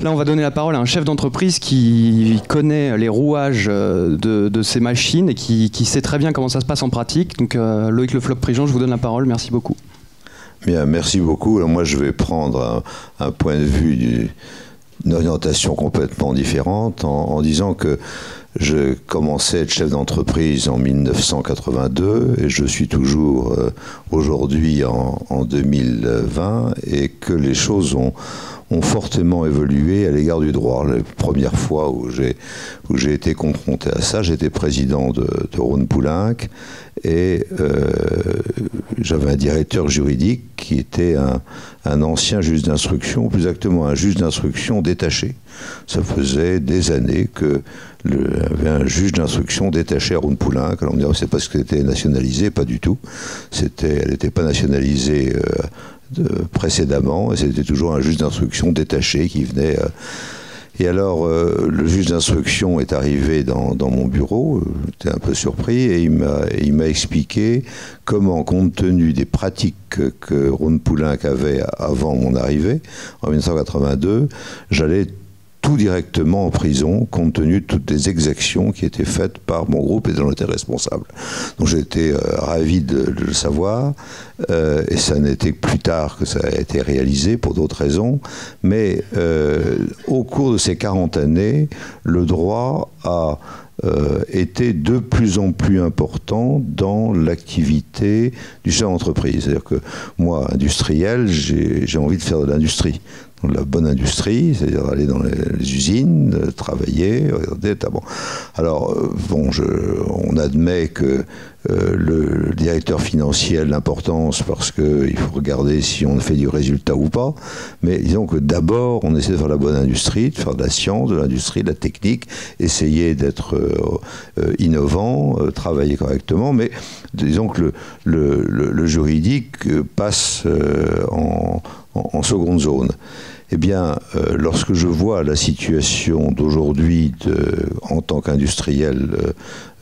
Là, on va donner la parole à un chef d'entreprise qui connaît les rouages de ces machines et qui sait très bien comment ça se passe en pratique. Donc, Loïc Le Floch-Prigent, je vous donne la parole. Merci beaucoup. Bien, merci beaucoup. Alors, moi, je vais prendre un point de vue d'une orientation complètement différente en disant que je commençais à être chef d'entreprise en 1982 et je suis toujours aujourd'hui en 2020 et que les choses ont fortement évolué à l'égard du droit. La première fois où j'ai été confronté à ça, j'étais président de Rhône-Poulenc et j'avais un directeur juridique qui était un ancien juge d'instruction, plus exactement un juge d'instruction détaché. Ça faisait des années que il y avait un juge d'instruction détaché à Rhône-Poulenc. Alors on me dit, c'est parce qu'elle était nationalisée, pas du tout. Elle n'était pas nationalisée précédemment, et c'était toujours un juge d'instruction détaché qui venait. Et alors, le juge d'instruction est arrivé dans mon bureau, j'étais un peu surpris, et il m'a expliqué comment, compte tenu des pratiques que Rhône-Poulenc avait avant mon arrivée, en 1982, j'allais tout directement en prison, compte tenu de toutes les exactions qui étaient faites par mon groupe et dont j'étais responsable. Donc j'ai été ravi de le savoir, et ça n'était que plus tard que ça a été réalisé pour d'autres raisons, mais au cours de ces 40 années, le droit a était de plus en plus important dans l'activité du chef d'entreprise. C'est-à-dire que moi, industriel, j'ai envie de faire de l'industrie. De la bonne industrie, c'est-à-dire aller dans les usines, travailler, regarder. Bon. Alors, on admet que le directeur financier a de l'importance parce qu'il faut regarder si on fait du résultat ou pas, mais disons que d'abord, on essaie de faire la bonne industrie, de faire de la science, de l'industrie, de la technique, essayer d'être innovant, travailler correctement, mais disons que le juridique passe en seconde zone. Eh bien, lorsque je vois la situation d'aujourd'hui en tant qu'industriel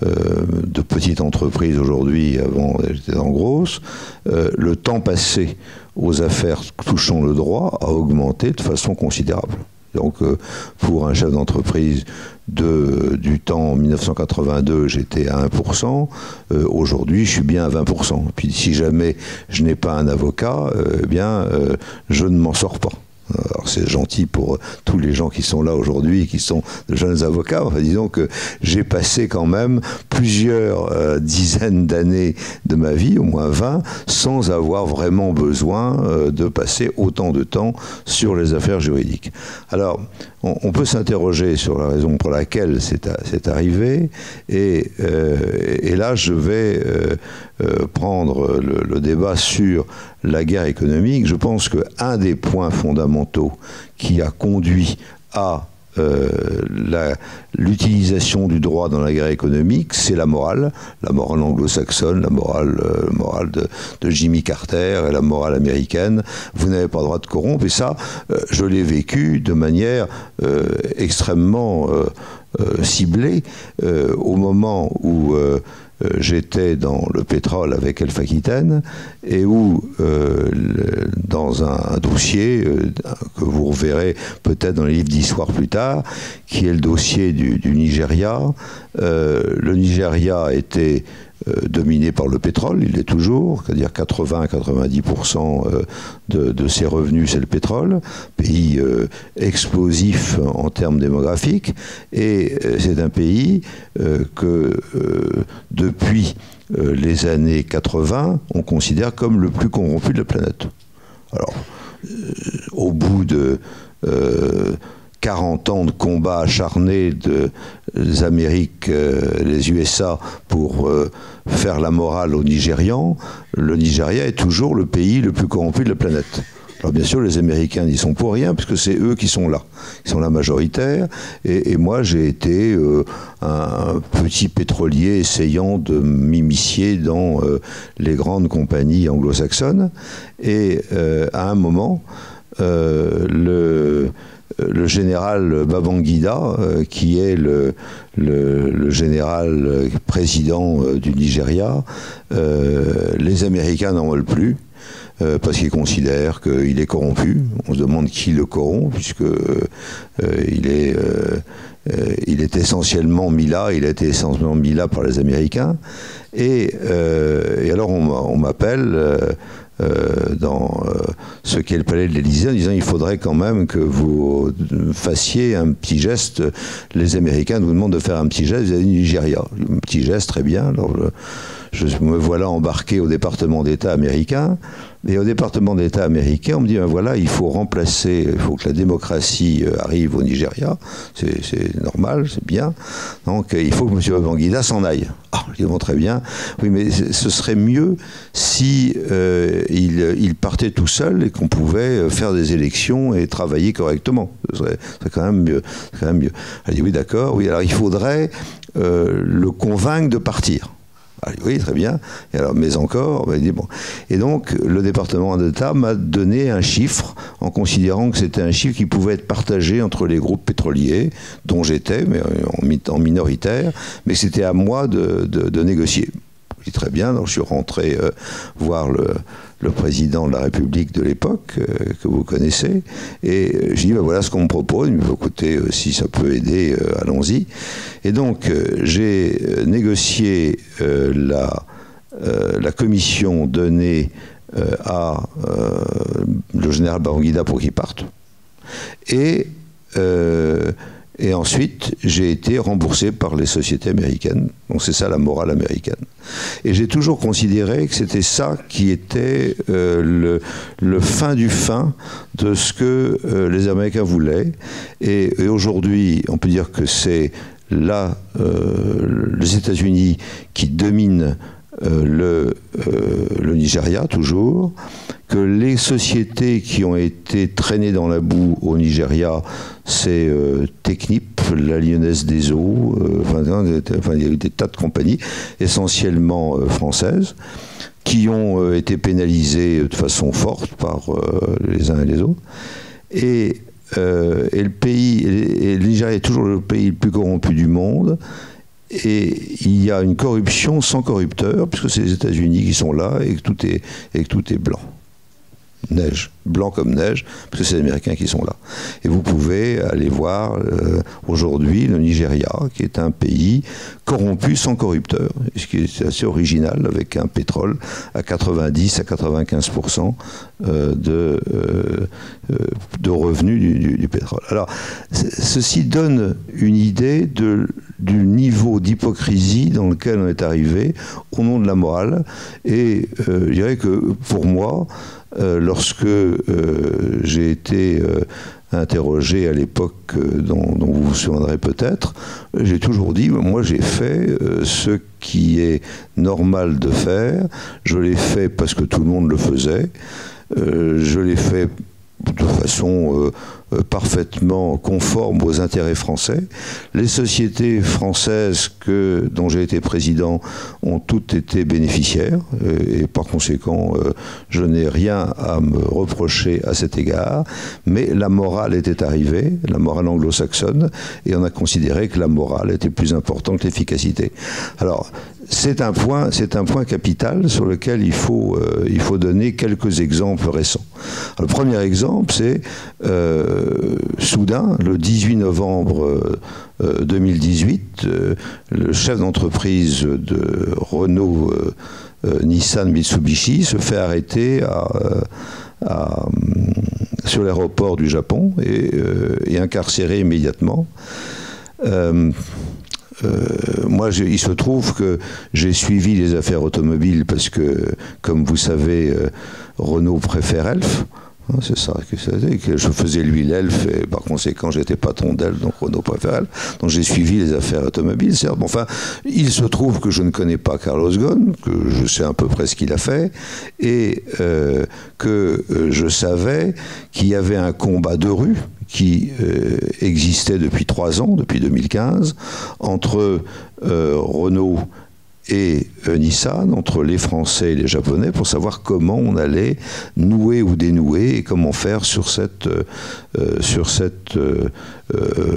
de petite entreprise aujourd'hui, avant j'étais en grosse, le temps passé aux affaires touchant le droit a augmenté de façon considérable. Donc, pour un chef d'entreprise du temps en 1982, j'étais à 1%. Aujourd'hui, je suis bien à 20%. Puis, si jamais je n'ai pas un avocat, je ne m'en sors pas. Alors c'est gentil pour tous les gens qui sont là aujourd'hui, qui sont de jeunes avocats. Enfin, disons que j'ai passé quand même plusieurs dizaines d'années de ma vie, au moins 20, sans avoir vraiment besoin de passer autant de temps sur les affaires juridiques. Alors, on peut s'interroger sur la raison pour laquelle c'est arrivé, et là je vais prendre le débat sur la guerre économique. Je pense qu'un des points fondamentaux qui a conduit à l'utilisation du droit dans la guerre économique, c'est la morale anglo-saxonne, la morale de Jimmy Carter et la morale américaine. Vous n'avez pas le droit de corrompre, et ça, je l'ai vécu de manière extrêmement ciblée au moment où j'étais dans le pétrole avec Elf Aquitaine, et où, dans un dossier que vous reverrez peut-être dans les livres d'histoire plus tard, qui est le dossier du Nigeria, le Nigeria était dominé par le pétrole, il l'est toujours, c'est-à-dire 80-90% de ses revenus, c'est le pétrole, pays explosif en termes démographiques, et c'est un pays que depuis les années 80, on considère comme le plus corrompu de la planète. Alors, au bout de 40 ans de combats acharnés des Amériques, les USA, pour faire la morale aux Nigérians, le Nigeria est toujours le pays le plus corrompu de la planète. Alors bien sûr, les Américains n'y sont pour rien, puisque c'est eux qui sont là. Ils sont là majoritaires. Et moi, j'ai été un petit pétrolier essayant de m'immiscer dans les grandes compagnies anglo-saxonnes. Et à un moment, le général Babangida, qui est le général président du Nigeria, les Américains n'en veulent plus. parce qu'il considère qu'il est corrompu. On se demande qui le corrompt, puisque il est essentiellement mis là, il a été essentiellement mis là par les Américains. Et alors on m'appelle dans ce qu'est le palais de l'Élysée en disant il faudrait quand même que vous fassiez un petit geste. Les Américains nous demandent de faire un petit geste vis-à-vis du Nigeria. Un petit geste, très bien. Alors je me voilà embarqué au département d'État américain. Et au département d'État américain, on me dit, ben voilà, il faut que la démocratie arrive au Nigeria. C'est normal, c'est bien. Donc, il faut que M. Babangida s'en aille. Ah, je dis, bon, très bien. Oui, mais ce serait mieux si il partait tout seul et qu'on pouvait faire des élections et travailler correctement. Ce serait quand même mieux. Elle dit, oui, d'accord. Oui, alors il faudrait le convaincre de partir. Ah, oui, très bien. Et alors, mais encore, ben, dit, bon. Et donc, le département d'État m'a donné un chiffre, en considérant que c'était un chiffre qui pouvait être partagé entre les groupes pétroliers, dont j'étais, mais en minoritaire, mais c'était à moi de négocier. Je dis, très bien, donc je suis rentré voir le président de la République de l'époque, que vous connaissez, et je dis, ben voilà ce qu'on me propose. Il me dit, écoutez, si ça peut aider, allons-y. Et donc, j'ai négocié la commission donnée à le général Babangida pour qu'il parte. Et ensuite, j'ai été remboursé par les sociétés américaines. Donc c'est ça la morale américaine. Et j'ai toujours considéré que c'était ça qui était le fin du fin de ce que les Américains voulaient. Et aujourd'hui, on peut dire que c'est là les États-Unis qui dominent le Nigeria toujours, que les sociétés qui ont été traînées dans la boue au Nigeria, c'est Technip, la Lyonnaise des Eaux, il y a eu des tas de compagnies, essentiellement françaises, qui ont été pénalisées de façon forte par les uns et les autres. Et le Nigeria est toujours le pays le plus corrompu du monde. Et il y a une corruption sans corrupteur, puisque c'est les États-Unis qui sont là et que tout est blanc. Neige, blanc comme neige, parce que c'est les Américains qui sont là. Et vous pouvez aller voir aujourd'hui le Nigeria, qui est un pays corrompu sans corrupteur, ce qui est assez original, avec un pétrole à 90 à 95% de revenus du pétrole. Alors, ceci donne une idée du niveau d'hypocrisie dans lequel on est arrivé au nom de la morale. Et je dirais que pour moi, lorsque j'ai été interrogé à l'époque dont vous vous souviendrez peut-être, j'ai toujours dit, moi j'ai fait ce qui est normal de faire, je l'ai fait parce que tout le monde le faisait, je l'ai fait de façon parfaitement conforme aux intérêts français. Les sociétés françaises dont j'ai été président ont toutes été bénéficiaires et par conséquent je n'ai rien à me reprocher à cet égard, mais la morale était arrivée, la morale anglo-saxonne, et on a considéré que la morale était plus importante que l'efficacité. Alors c'est un point capital sur lequel il faut donner quelques exemples récents. Alors, le premier exemple, c'est soudain, le 18 novembre 2018, le chef d'entreprise de Renault, Nissan, Mitsubishi se fait arrêter sur l'aéroport du Japon et incarcéré immédiatement. Moi, il se trouve que j'ai suivi les affaires automobiles parce que, comme vous savez, Renault préfère Elf. C'est ça que c'était, que je faisais lui l'Elf et par conséquent j'étais patron d'Elf, donc Renault préfère Elf. Donc j'ai suivi les affaires automobiles. Bon, enfin, il se trouve que je ne connais pas Carlos Ghosn, que je sais à peu près ce qu'il a fait, et que je savais qu'il y avait un combat de rue qui existait depuis 3 ans, depuis 2015, entre Renault et Nissan, entre les Français et les Japonais, pour savoir comment on allait nouer ou dénouer et comment faire sur cette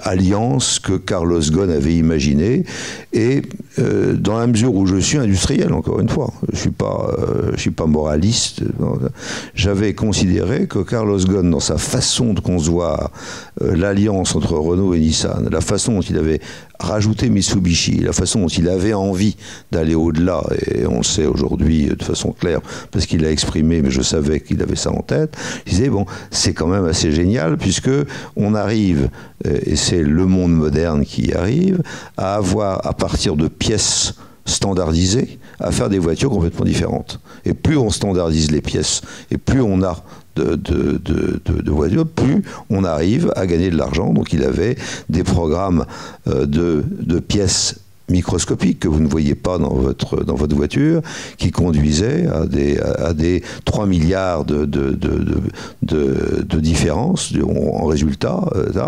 alliance que Carlos Ghosn avait imaginée. Et dans la mesure où je suis industriel, encore une fois, je suis pas moraliste, j'avais considéré que Carlos Ghosn, dans sa façon de concevoir l'alliance entre Renault et Nissan, la façon dont il avait rajouté Mitsubishi, la façon dont il avait envie d'aller au-delà, et on le sait aujourd'hui de façon claire, parce qu'il l'a exprimé, mais je savais qu'il avait ça en tête, je disais, bon, c'est quand même assez génial, puisque on arrive, et c'est le monde moderne qui y arrive, à avoir, à partir de pièces standardisées, à faire des voitures complètement différentes. Et plus on standardise les pièces, et plus on a de voitures, plus on arrive à gagner de l'argent. Donc il avait des programmes de pièces microscopiques que vous ne voyez pas dans votre voiture, qui conduisaient à des 3 milliards de différences en résultat,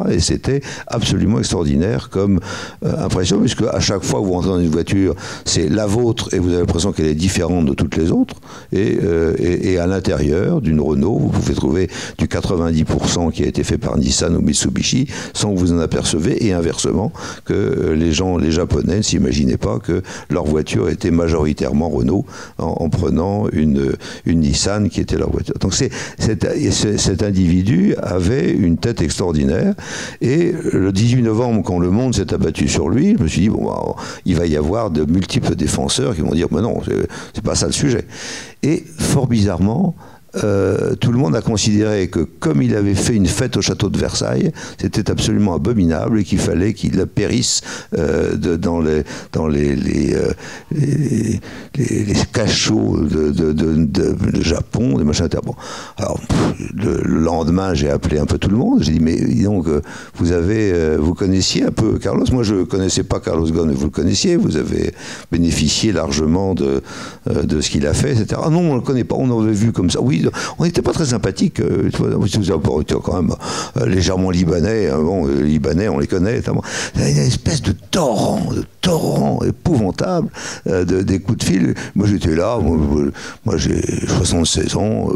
et c'était absolument extraordinaire comme impression, puisque à chaque fois que vous rentrez dans une voiture, c'est la vôtre et vous avez l'impression qu'elle est différente de toutes les autres, et à l'intérieur d'une Renault, vous pouvez trouver du 90% qui a été fait par Nissan ou Mitsubishi sans que vous en apercevez, et inversement, que les Japonais ne s'imaginaient pas que leur voiture était majoritairement Renault en prenant une Nissan qui était leur voiture. Donc cet individu avait une tête extraordinaire, et le 18 novembre, quand le monde s'est abattu sur lui, je me suis dit, bon, bah, il va y avoir de multiples défenseurs qui vont dire, mais non, c'est pas ça le sujet. Et fort bizarrement, tout le monde a considéré que comme il avait fait une fête au château de Versailles, c'était absolument abominable et qu'il fallait qu'il périsse dans les cachots de Japon, des machins. Bon. Alors, le lendemain, j'ai appelé un peu tout le monde. J'ai dit, mais donc, vous connaissiez un peu Carlos? Moi, je ne connaissais pas Carlos Ghosn, mais vous le connaissiez. Vous avez bénéficié largement de ce qu'il a fait, etc. Ah non, on ne le connaît pas. On avait vu comme ça. Oui, on n'était pas très sympathiques. On était quand même légèrement libanais. Hein, bon, les Libanais, on les connaît. Il y a une espèce de torrent épouvantable des coups de fil. Moi, j'étais là. Moi, j'ai 76 ans.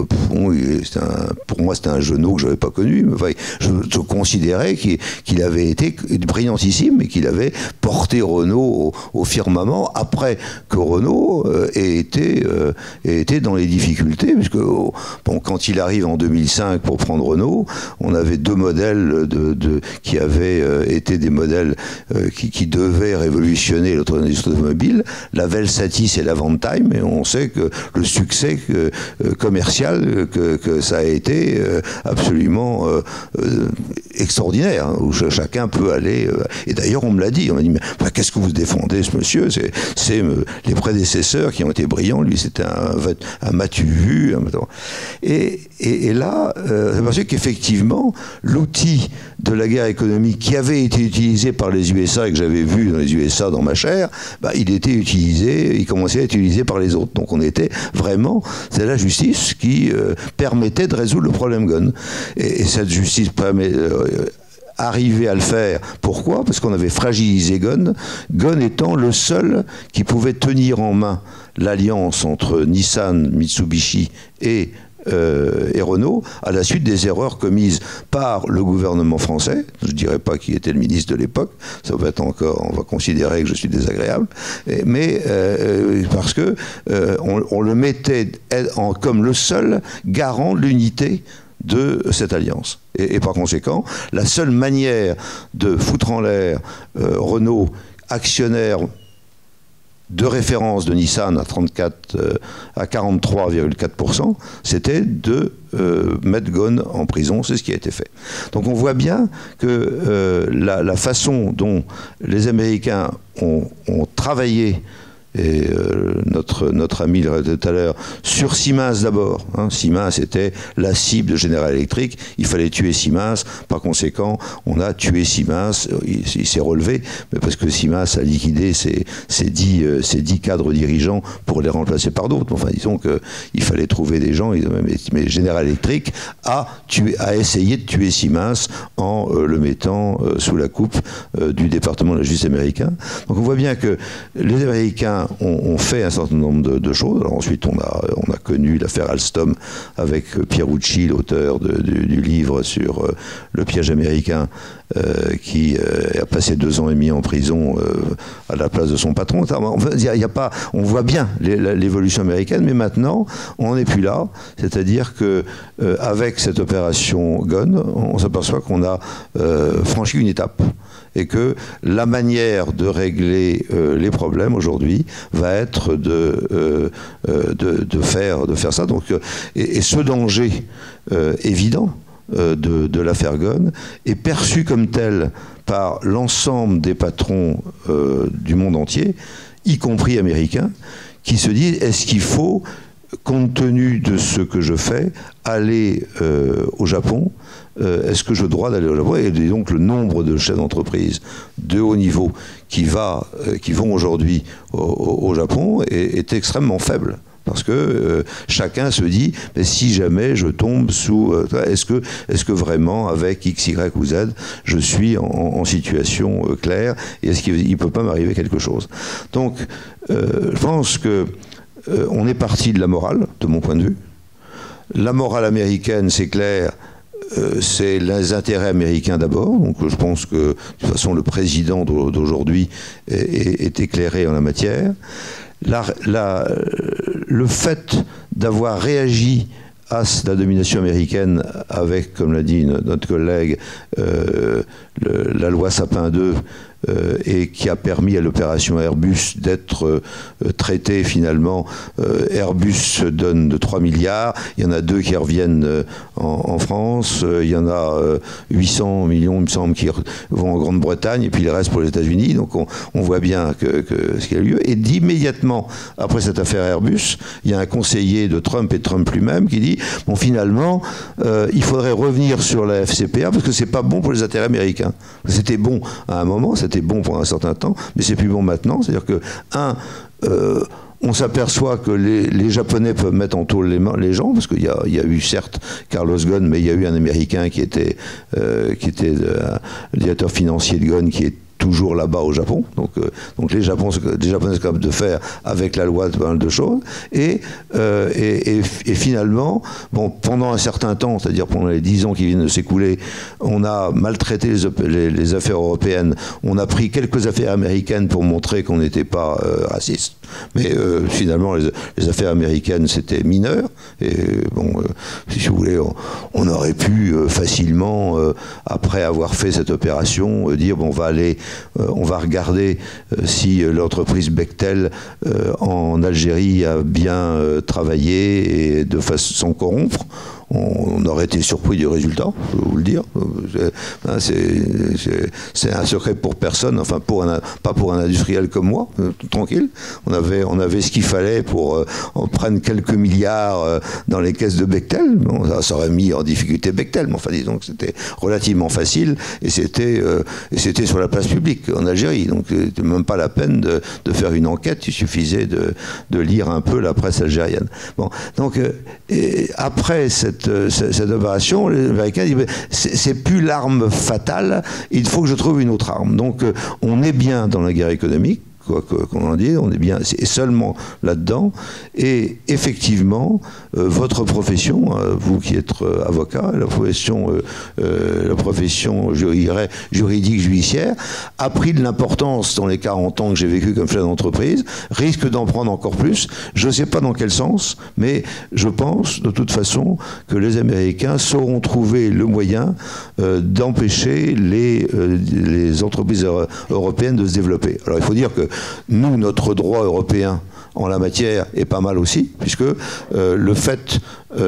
Pour moi, c'était un genou que je n'avais pas connu. Enfin, je considérais qu'il avait été brillantissime et qu'il avait porté Renault au firmament après que Renault ait été dans les difficultés, puisque bon, quand il arrive en 2005 pour prendre Renault, on avait deux modèles qui avaient été des modèles qui devaient révolutionner l'industrie automobile, la Velsatis et la Vantime, et on sait que le succès commercial que ça a été absolument extraordinaire, hein, où chacun peut aller. Et d'ailleurs, on me l'a dit, on m'a dit, mais qu'est-ce que vous défendez, ce monsieur? C'est les prédécesseurs qui ont été brillants, lui c'était un matu-vu. Et là, c'est parce qu'effectivement, l'outil de la guerre économique qui avait été utilisé par les USA et que j'avais vu dans les USA dans ma chair, il était utilisé, il commençait à être utilisé par les autres. Donc on était vraiment, c'est la justice qui permettait de résoudre le problème Ghosn. Et cette justice arriver à le faire. Pourquoi? Parce qu'on avait fragilisé Ghosn, Ghosn étant le seul qui pouvait tenir en main l'alliance entre Nissan, Mitsubishi et Renault, à la suite des erreurs commises par le gouvernement français. Je ne dirais pas qui était le ministre de l'époque, ça va être encore, on va considérer que je suis désagréable, mais parce que on le mettait comme le seul garant de l'unité de cette alliance. Et par conséquent, la seule manière de foutre en l'air Renault, actionnaire de référence de Nissan à 43,4%, c'était de mettre Ghosn en prison. C'est ce qui a été fait. Donc on voit bien que la façon dont les Américains ont travaillé, et notre ami le disait tout à l'heure, sur Siemens d'abord. Hein. Siemens était la cible de General Electric. Il fallait tuer Siemens. Par conséquent, on a tué Siemens. Il s'est relevé, mais parce que Siemens a liquidé ses 10 cadres dirigeants pour les remplacer par d'autres. Enfin, disons qu'il fallait trouver des gens. Mais General Electric a essayé de tuer Siemens en le mettant sous la coupe du département de la justice américain. Donc on voit bien que les Américains on fait un certain nombre de choses. Alors ensuite, on a connu l'affaire Alstom avec Pierucci, l'auteur du livre sur le piège américain, qui a passé 2 ans et demi en prison à la place de son patron. On voit bien l'évolution américaine, mais maintenant, on n'est plus là. C'est-à-dire que avec cette opération Gone, on s'aperçoit qu'on a franchi une étape et que la manière de régler les problèmes aujourd'hui va être de faire ça. Donc, et ce danger évident de l'affaire Gone est perçu comme tel par l'ensemble des patrons du monde entier, y compris américains, qui se disent, est-ce qu'il faut, compte tenu de ce que je fais, aller au Japon? Est-ce que j'ai le droit d'aller au Japon? Et donc le nombre de chefs d'entreprise de haut niveau qui vont aujourd'hui au Japon est extrêmement faible. Parce que chacun se dit, mais si jamais je tombe sous... est-ce que vraiment, avec X, Y ou Z, je suis en situation claire, et est-ce qu'il ne peut pas m'arriver quelque chose? Donc, je pense que on est parti de la morale, de mon point de vue. La morale américaine, c'est clair, c'est les intérêts américains d'abord. Donc je pense que, de toute façon, le président d'aujourd'hui est éclairé en la matière. Le fait d'avoir réagi à la domination américaine avec, comme l'a dit notre collègue, la loi Sapin 2, et qui a permis à l'opération Airbus d'être traitée finalement. Airbus donne de 3 milliards, il y en a 2 qui reviennent en France, il y en a 800 millions, il me semble, qui vont en Grande-Bretagne, et puis le reste pour les États-Unis. Donc on voit bien ce qui a eu lieu. Et d'immédiatement, après cette affaire Airbus, il y a un conseiller de Trump et de Trump lui-même qui dit, bon, finalement, il faudrait revenir sur la FCPA parce que c'est pas bon pour les intérêts américains. C'était bon à un moment, c'était bon pendant un certain temps, mais c'est plus bon maintenant. C'est-à-dire que, on s'aperçoit que les Japonais peuvent mettre en tôle les gens, parce qu'il y a eu certes Carlos Ghosn, mais il y a eu un Américain qui était le directeur financier de Ghosn, qui est toujours là-bas au Japon. Donc les Japonais sont capables de faire avec la loi pas mal de choses. Et finalement, bon, pendant un certain temps, c'est-à-dire pendant les 10 ans qui viennent de s'écouler, on a maltraité les affaires européennes. On a pris quelques affaires américaines pour montrer qu'on n'était pas raciste. Mais finalement, les affaires américaines, c'était mineur. Et bon, si vous voulez, on aurait pu facilement, après avoir fait cette opération, dire, bon, on va regarder si l'entreprise Bechtel en Algérie a bien travaillé et de façon sans corrompre. On aurait été surpris du résultat, je peux vous le dire. C'est un secret pour personne, enfin pas pour un industriel comme moi, tranquille. On avait ce qu'il fallait pour en prendre quelques milliards dans les caisses de Bechtel. Bon, ça aurait mis en difficulté Bechtel, mais enfin disons que c'était relativement facile, et c'était sur la place publique en Algérie. Donc c'était même pas la peine de faire une enquête, il suffisait de lire un peu la presse algérienne. Bon, donc après cette opération, les Américains disent, c'est plus l'arme fatale, il faut que je trouve une autre arme. Donc on est bien dans la guerre économique, quoi qu'on en dise, on est bien, c'est seulement là-dedans. Et effectivement, votre profession, vous qui êtes avocat, la profession juridique judiciaire, a pris de l'importance dans les 40 ans que j'ai vécu comme chef d'entreprise, risque d'en prendre encore plus. Je ne sais pas dans quel sens, mais je pense de toute façon que les Américains sauront trouver le moyen d'empêcher les entreprises européennes de se développer. Alors il faut dire que nous, notre droit européen en la matière est pas mal aussi, puisque le fait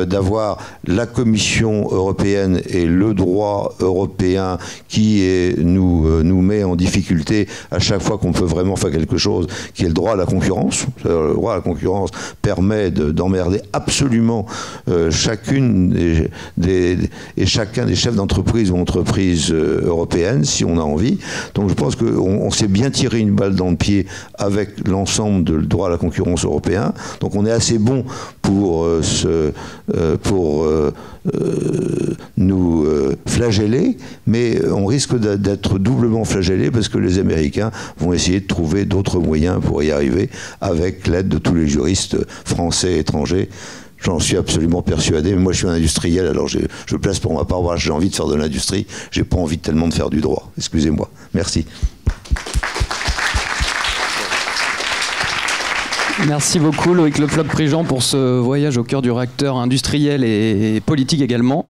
d'avoir la Commission européenne et le droit européen qui nous met en difficulté à chaque fois qu'on peut vraiment faire quelque chose, qui est le droit à la concurrence. Le droit à la concurrence permet d'emmerder absolument chacune et chacun des chefs d'entreprise ou entreprises européennes, si on a envie. Donc je pense qu'on s'est bien tiré une balle dans le pied avec l'ensemble du droit à la concurrence, concurrence européen. Donc on est assez bon pour nous flageller, mais on risque d'être doublement flagellé parce que les Américains vont essayer de trouver d'autres moyens pour y arriver avec l'aide de tous les juristes français et étrangers. J'en suis absolument persuadé. Mais moi, je suis un industriel, alors je place pour ma part, voilà, j'ai envie de faire de l'industrie. J'ai pas envie tellement de faire du droit. Excusez-moi. Merci. Merci beaucoup Loïc Le Floch-Prigent pour ce voyage au cœur du réacteur industriel et politique également.